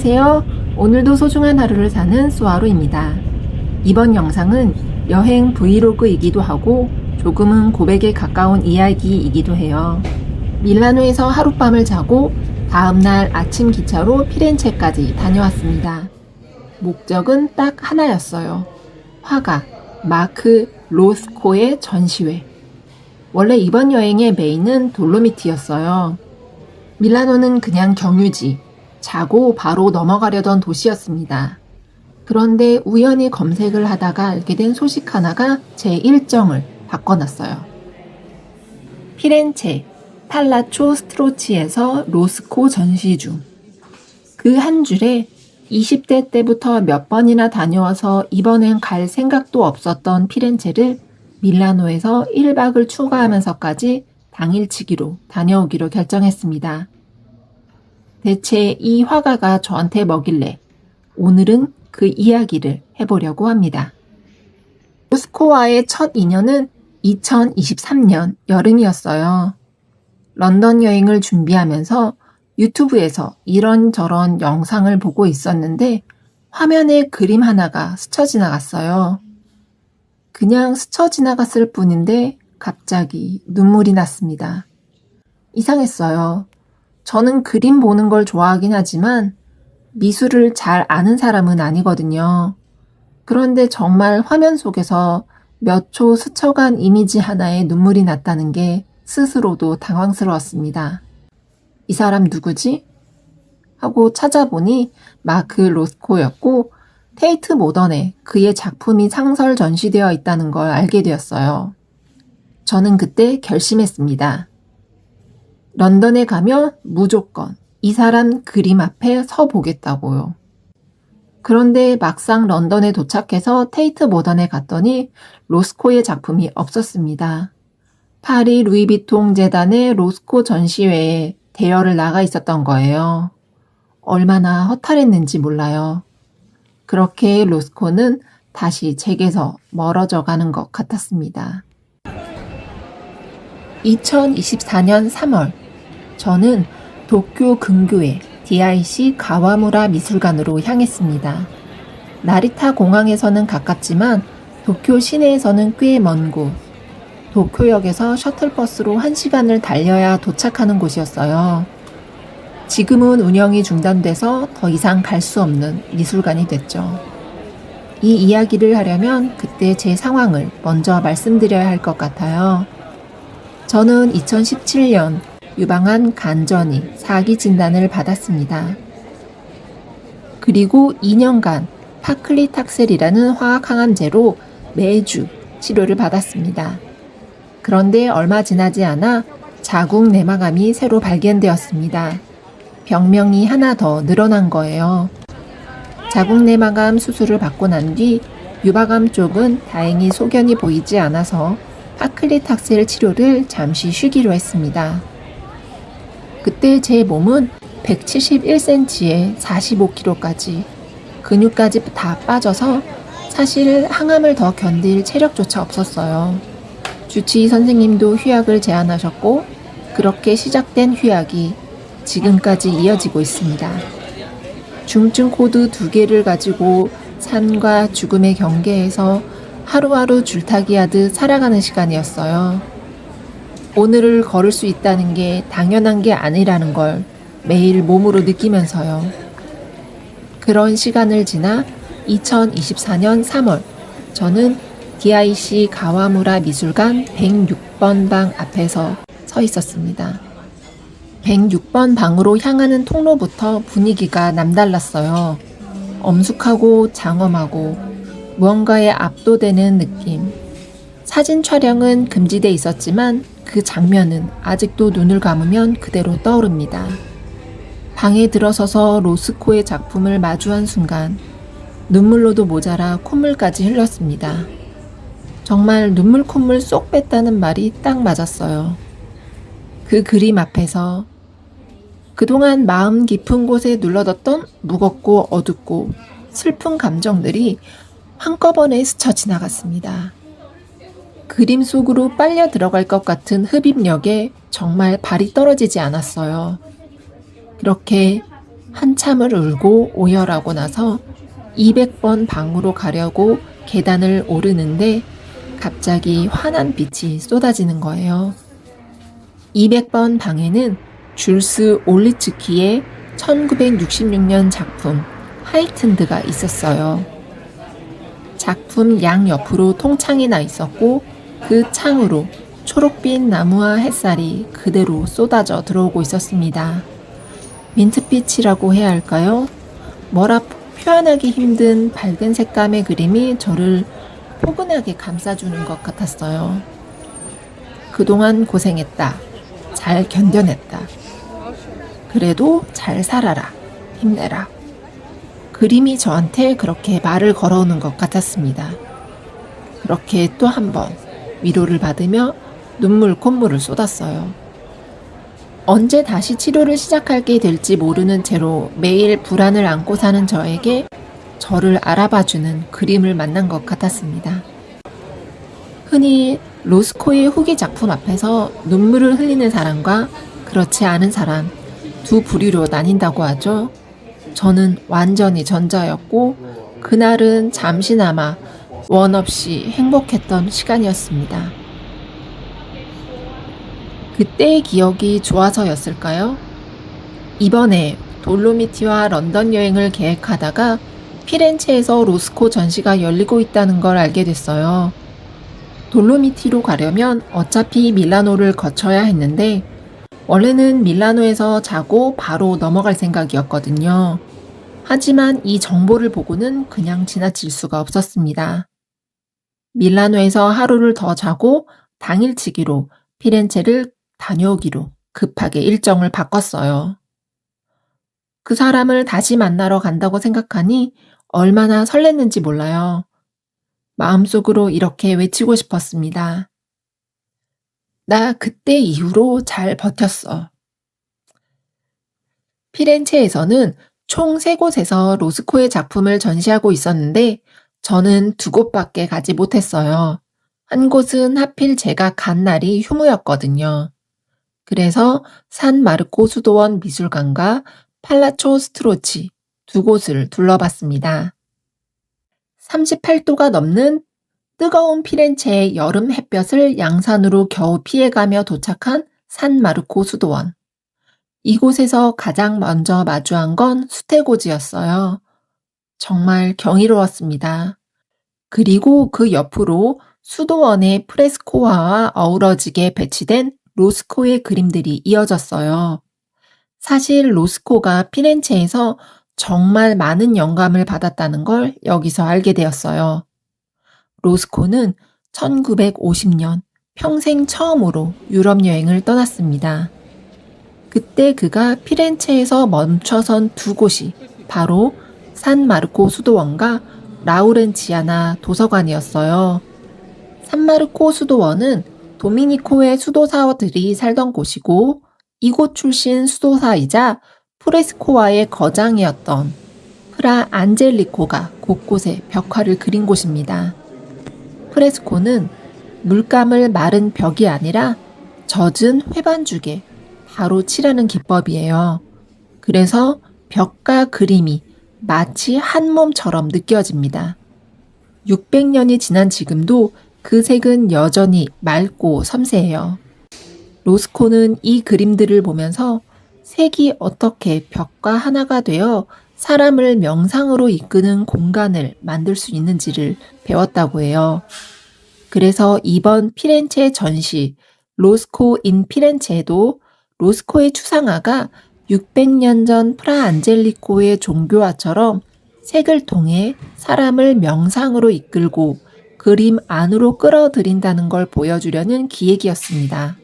안녕하세요. 오늘도 소중한 하루를 사는 수아루입니다. 이번 영상은 여행 브이로그이기도 하고 조금은 고백에 가까운 이야기이기도 해요. 밀라노에서 하룻밤을 자고 다음날 아침 기차로 피렌체까지 다녀왔습니다. 목적은 딱 하나였어요. 화가 마크 로스코의 전시회. 원래 이번 여행의 메인은 돌로미티였어요. 밀라노는 그냥 경유지, 자고 바로 넘어가려던 도시였습니다. 그런데 우연히 검색을 하다가 알게 된 소식 하나가 제 일정을 바꿔놨어요. 피렌체, 팔라초 스트로치에서 로스코 전시 중. 그 한 줄에 20대 때부터 몇 번이나 다녀와서 이번엔 갈 생각도 없었던 피렌체를 밀라노에서 1박을 추가하면서까지 당일치기로 다녀오기로 결정했습니다. 대체 이 화가가 저한테 뭐길래 오늘은 그 이야기를 해보려고 합니다. 로스코와의 첫 인연은 2023년 여름이었어요. 런던 여행을 준비하면서 유튜브에서 이런저런 영상을 보고 있었는데 화면에 그림 하나가 스쳐 지나갔어요. 그냥 스쳐 지나갔을 뿐인데 갑자기 눈물이 났습니다. 이상했어요. 저는 그림 보는 걸 좋아하긴 하지만 미술을 잘 아는 사람은 아니거든요. 그런데 정말 화면 속에서 몇 초 스쳐간 이미지 하나에 눈물이 났다는 게 스스로도 당황스러웠습니다. 이 사람 누구지? 하고 찾아보니 마크 로스코였고 테이트 모던에 그의 작품이 상설 전시되어 있다는 걸 알게 되었어요. 저는 그때 결심했습니다. 런던에 가면 무조건 이 사람 그림 앞에 서 보겠다고요. 그런데 막상 런던에 도착해서 테이트 모던에 갔더니 로스코의 작품이 없었습니다. 파리 루이비통 재단의 로스코 전시회에 대여를 나가 있었던 거예요. 얼마나 허탈했는지 몰라요. 그렇게 로스코는 다시 제게서 멀어져 가는 것 같았습니다. 2024년 3월, 저는 도쿄 근교의 DIC 가와무라 미술관으로 향했습니다. 나리타 공항에서는 가깝지만 도쿄 시내에서는 꽤 먼 곳, 도쿄역에서 셔틀버스로 1시간을 달려야 도착하는 곳이었어요. 지금은 운영이 중단돼서 더 이상 갈 수 없는 미술관이 됐죠. 이 이야기를 하려면 그때 제 상황을 먼저 말씀드려야 할 것 같아요. 저는 2017년 유방암 간전이 4기 진단을 받았습니다. 그리고 2년간 파클리탁셀이라는 화학 항암제로 매주 치료를 받았습니다. 그런데 얼마 지나지 않아 자궁 내막암이 새로 발견되었습니다. 병명이 하나 더 늘어난 거예요. 자궁 내막암 수술을 받고 난 뒤 유방암 쪽은 다행히 소견이 보이지 않아서 파클리탁셀 치료를 잠시 쉬기로 했습니다. 그때 제 몸은 171cm에 45kg까지 근육까지 다 빠져서 사실 항암을 더 견딜 체력조차 없었어요. 주치의 선생님도 휴학을 제안하셨고 그렇게 시작된 휴학이 지금까지 이어지고 있습니다. 중증 코드 2개를 가지고 삶과 죽음의 경계에서 하루하루 줄타기 하듯 살아가는 시간이었어요. 오늘을 걸을 수 있다는 게 당연한 게 아니라는 걸 매일 몸으로 느끼면서요. 그런 시간을 지나 2024년 3월, 저는 DIC 가와무라 미술관 106번 방 앞에서 서 있었습니다. 106번 방으로 향하는 통로부터 분위기가 남달랐어요. 엄숙하고 장엄하고 무언가에 압도되는 느낌. 사진 촬영은 금지돼 있었지만 그 장면은 아직도 눈을 감으면 그대로 떠오릅니다. 방에 들어서서 로스코의 작품을 마주한 순간 눈물로도 모자라 콧물까지 흘렸습니다. 정말 눈물 콧물 쏙 뺐다는 말이 딱 맞았어요. 그 그림 앞에서 그동안 마음 깊은 곳에 눌러뒀던 무겁고 어둡고 슬픈 감정들이 한꺼번에 스쳐 지나갔습니다. 그림 속으로 빨려 들어갈 것 같은 흡입력에 정말 발이 떨어지지 않았어요. 그렇게 한참을 울고 오열하고 나서 200번 방으로 가려고 계단을 오르는데 갑자기 환한 빛이 쏟아지는 거예요. 200번 방에는 줄스 올리츠키의 1966년 작품 하이튼드가 있었어요. 작품 양옆으로 통창이 나 있었고 그 창으로 초록빛 나무와 햇살이 그대로 쏟아져 들어오고 있었습니다. 민트빛이라고 해야 할까요? 뭐라 표현하기 힘든 밝은 색감의 그림이 저를 포근하게 감싸주는 것 같았어요. 그동안 고생했다. 잘 견뎌냈다. 그래도 잘 살아라. 힘내라. 그림이 저한테 그렇게 말을 걸어오는 것 같았습니다. 그렇게 또 한 번 위로를 받으며 눈물 콧물을 쏟았어요. 언제 다시 치료를 시작하게 될지 모르는 채로 매일 불안을 안고 사는 저에게 저를 알아봐주는 그림을 만난 것 같았습니다. 흔히 로스코의 후기 작품 앞에서 눈물을 흘리는 사람과 그렇지 않은 사람 두 부류로 나뉜다고 하죠. 저는 완전히 전자였고 그날은 잠시나마 원 없이 행복했던 시간이었습니다. 그때의 기억이 좋아서였을까요? 이번에 돌로미티와 런던 여행을 계획하다가 피렌체에서 로스코 전시가 열리고 있다는 걸 알게 됐어요. 돌로미티로 가려면 어차피 밀라노를 거쳐야 했는데 원래는 밀라노에서 자고 바로 넘어갈 생각이었거든요. 하지만 이 정보를 보고는 그냥 지나칠 수가 없었습니다. 밀라노에서 하루를 더 자고 당일치기로 피렌체를 다녀오기로 급하게 일정을 바꿨어요. 그 사람을 다시 만나러 간다고 생각하니 얼마나 설렜는지 몰라요. 마음속으로 이렇게 외치고 싶었습니다. 나 그때 이후로 잘 버텼어. 피렌체에서는 총 3곳에서 로스코의 작품을 전시하고 있었는데 저는 2곳밖에 가지 못했어요. 한 곳은 하필 제가 간 날이 휴무였거든요. 그래서 산 마르코 수도원 미술관과 팔라초 스트로치 2곳을 둘러봤습니다. 38도가 넘는 뜨거운 피렌체의 여름 햇볕을 양산으로 겨우 피해가며 도착한 산 마르코 수도원. 이곳에서 가장 먼저 마주한 건 수테고지였어요. 정말 경이로웠습니다. 그리고 그 옆으로 수도원의 프레스코화와 어우러지게 배치된 로스코의 그림들이 이어졌어요. 사실 로스코가 피렌체에서 정말 많은 영감을 받았다는 걸 여기서 알게 되었어요. 로스코는 1950년 평생 처음으로 유럽 여행을 떠났습니다. 그때 그가 피렌체에서 멈춰선 2곳이 바로 산 마르코 수도원과 라우렌치아나 도서관이었어요. 산 마르코 수도원은 도미니코의 수도사들이 살던 곳이고 이곳 출신 수도사이자 프레스코와의 거장이었던 프라 안젤리코가 곳곳에 벽화를 그린 곳입니다. 프레스코는 물감을 마른 벽이 아니라 젖은 회반죽에 바로 칠하는 기법이에요. 그래서 벽과 그림이 마치 한 몸처럼 느껴집니다. 600년이 지난 지금도 그 색은 여전히 맑고 섬세해요. 로스코는 이 그림들을 보면서 색이 어떻게 벽과 하나가 되어 사람을 명상으로 이끄는 공간을 만들 수 있는지를 배웠다고 해요. 그래서 이번 피렌체 전시 로스코 인 피렌체에도 로스코의 추상화가 600년 전 프라 안젤리코의 종교화처럼 색을 통해 사람을 명상으로 이끌고 그림 안으로 끌어들인다는 걸 보여주려는 기획이었습니다.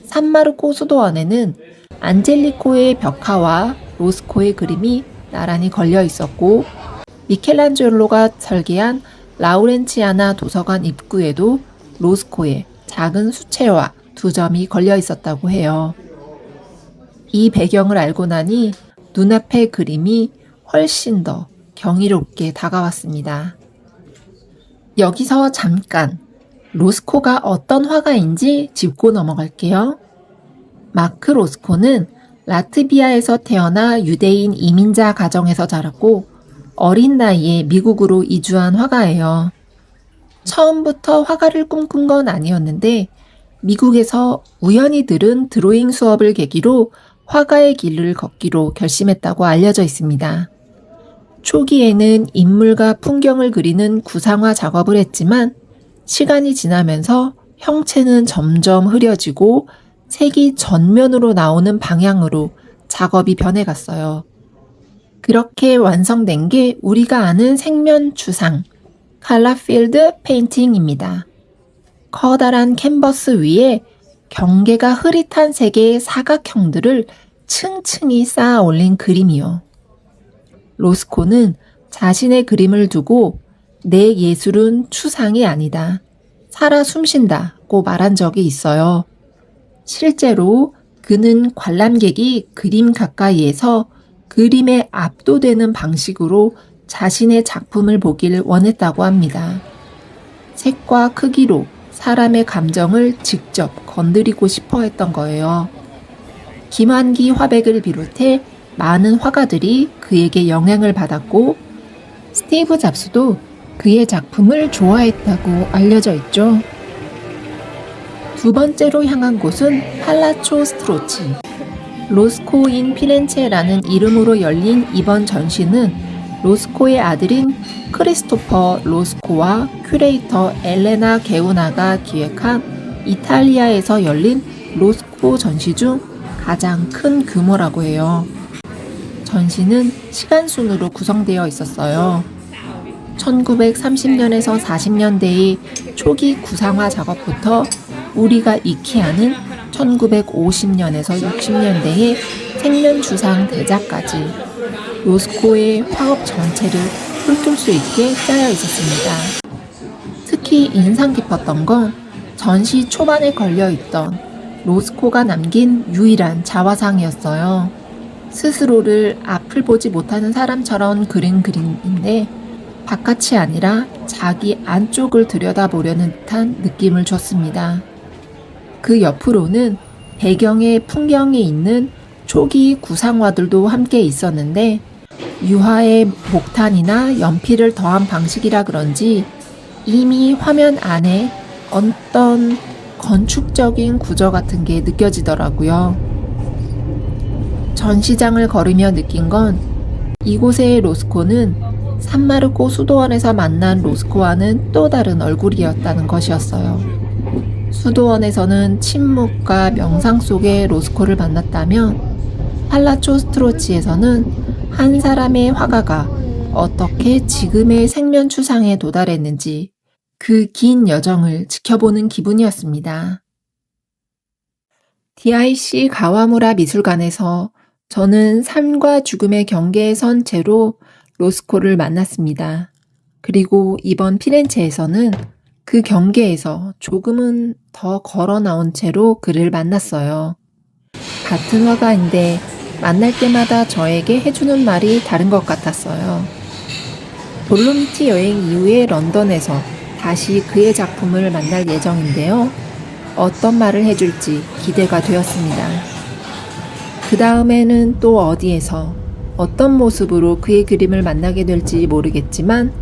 산마르코 수도원에는 안젤리코의 벽화와 로스코의 그림이 나란히 걸려 있었고 미켈란젤로가 설계한 라우렌치아나 도서관 입구에도 로스코의 작은 수채화 2점이 걸려 있었다고 해요. 이 배경을 알고 나니 눈앞의 그림이 훨씬 더 경이롭게 다가왔습니다. 여기서 잠깐 로스코가 어떤 화가인지 짚고 넘어갈게요. 마크 로스코는 라트비아에서 태어나 유대인 이민자 가정에서 자랐고 어린 나이에 미국으로 이주한 화가예요. 처음부터 화가를 꿈꾼 건 아니었는데 미국에서 우연히 들은 드로잉 수업을 계기로 화가의 길을 걷기로 결심했다고 알려져 있습니다. 초기에는 인물과 풍경을 그리는 구상화 작업을 했지만 시간이 지나면서 형체는 점점 흐려지고 색이 전면으로 나오는 방향으로 작업이 변해갔어요. 그렇게 완성된 게 우리가 아는 색면 추상, 컬러필드 페인팅입니다. 커다란 캔버스 위에 경계가 흐릿한 색의 사각형들을 층층이 쌓아 올린 그림이요. 로스코는 자신의 그림을 두고 내 예술은 추상이 아니다. 살아 숨쉰다고 말한 적이 있어요. 실제로 그는 관람객이 그림 가까이에서 그림에 압도되는 방식으로 자신의 작품을 보길 원했다고 합니다. 색과 크기로 사람의 감정을 직접 건드리고 싶어 했던 거예요. 김환기 화백을 비롯해 많은 화가들이 그에게 영향을 받았고 스티브 잡스도 그의 작품을 좋아했다고 알려져 있죠. 두 번째로 향한 곳은 팔라초 스트로치. 로스코인 피렌체라는 이름으로 열린 이번 전시는 로스코의 아들인 크리스토퍼 로스코와 큐레이터 엘레나 게우나가 기획한 이탈리아에서 열린 로스코 전시 중 가장 큰 규모라고 해요. 전시는 시간 순으로 구성되어 있었어요. 1930년에서 40년대의 초기 구상화 작업부터 우리가 익히 아는 1950년에서 60년대의 색면추상 대작까지 로스코의 화업 전체를 훑을 수 있게 짜여 있었습니다. 특히 인상 깊었던 건 전시 초반에 걸려있던 로스코가 남긴 유일한 자화상이었어요. 스스로를 앞을 보지 못하는 사람처럼 그린 그림인데 바깥이 아니라 자기 안쪽을 들여다보려는 듯한 느낌을 줬습니다. 그 옆으로는 배경에 풍경이 있는 초기 구상화들도 함께 있었는데 유화의 목탄이나 연필을 더한 방식이라 그런지 이미 화면 안에 어떤 건축적인 구조 같은 게 느껴지더라고요. 전시장을 걸으며 느낀 건 이곳의 로스코는 산마르코 수도원에서 만난 로스코와는 또 다른 얼굴이었다는 것이었어요. 수도원에서는 침묵과 명상 속의 로스코를 만났다면 팔라초 스트로치에서는 한 사람의 화가가 어떻게 지금의 색면 추상에 도달했는지 그 긴 여정을 지켜보는 기분이었습니다. DIC 가와무라 미술관에서 저는 삶과 죽음의 경계에 선 채로 로스코를 만났습니다. 그리고 이번 피렌체에서는 그 경계에서 조금은 더 걸어 나온 채로 그를 만났어요. 같은 화가인데 만날 때마다 저에게 해주는 말이 다른 것 같았어요. 돌로미티 여행 이후에 런던에서 다시 그의 작품을 만날 예정인데요. 어떤 말을 해줄지 기대가 되었습니다. 그 다음에는 또 어디에서 어떤 모습으로 그의 그림을 만나게 될지 모르겠지만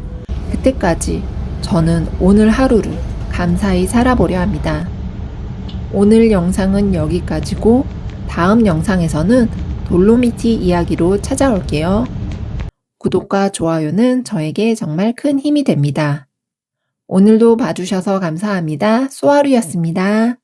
그때까지 저는 오늘 하루를 감사히 살아보려 합니다. 오늘 영상은 여기까지고 다음 영상에서는 돌로미티 이야기로 찾아올게요. 구독과 좋아요는 저에게 정말 큰 힘이 됩니다. 오늘도 봐주셔서 감사합니다. 소하루였습니다.